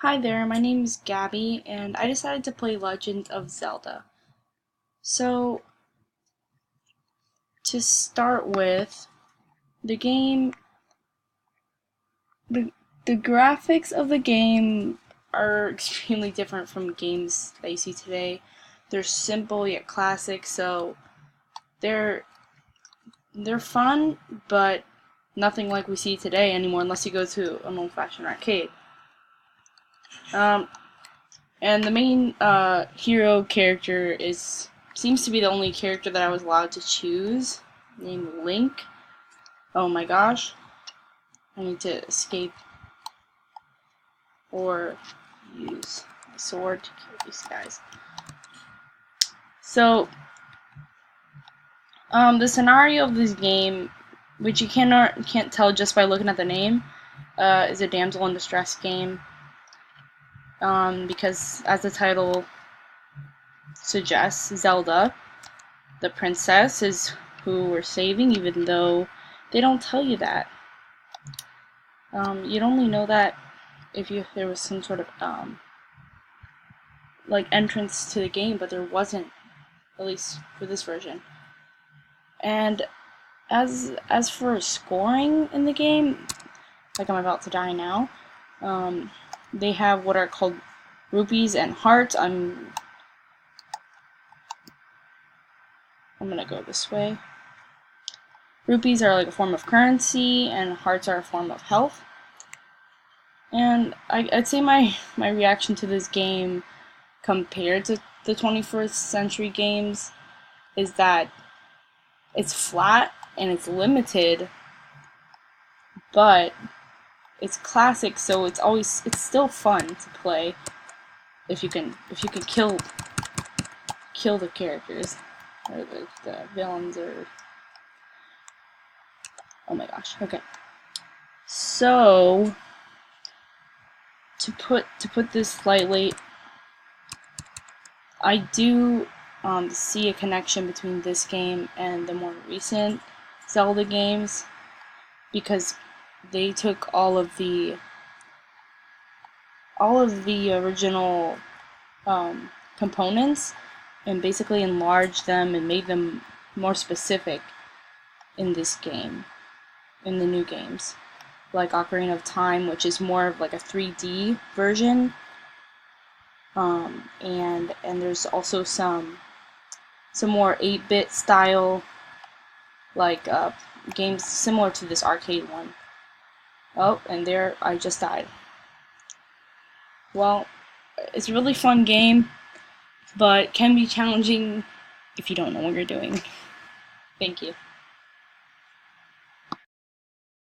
Hi there, my name is Gabby, and I decided to play Legend of Zelda. So, to start with, the game, the, the graphics of the game are extremely different from games that you see today. They're simple yet classic, so they're they're fun, but nothing like we see today anymore unless you go to an old-fashioned arcade. Um, And the main hero character seems to be the only character that I was allowed to choose, named Link. Oh my gosh. I need to escape or use my sword to kill these guys. So, the scenario of this game, which you can't tell just by looking at the name, is a damsel in distress game. Because as the title suggests, Zelda, the princess, is who we're saving, even though they don't tell you that. You'd only know that if there was some sort of like entrance to the game, but there wasn't, at least for this version. And as for scoring in the game, like I'm about to die now, they have what are called rupees and hearts. I'm gonna go this way. Rupees are like a form of currency, and hearts are a form of health. And I'd say my reaction to this game compared to the 21st century games is that it's flat and it's limited, but it's classic, so it's still fun to play if you can kill the characters or the villains or oh my gosh. Okay. So to put this lightly, I do see a connection between this game and the more recent Zelda games, because they took all of the original components and basically enlarged them and made them more specific in this game, in the new games, like Ocarina of Time, which is more of like a 3D version. And there's also some more 8-bit style, like games similar to this arcade one. Oh, and there I just died. Well, it's a really fun game, but can be challenging if you don't know what you're doing. Thank you.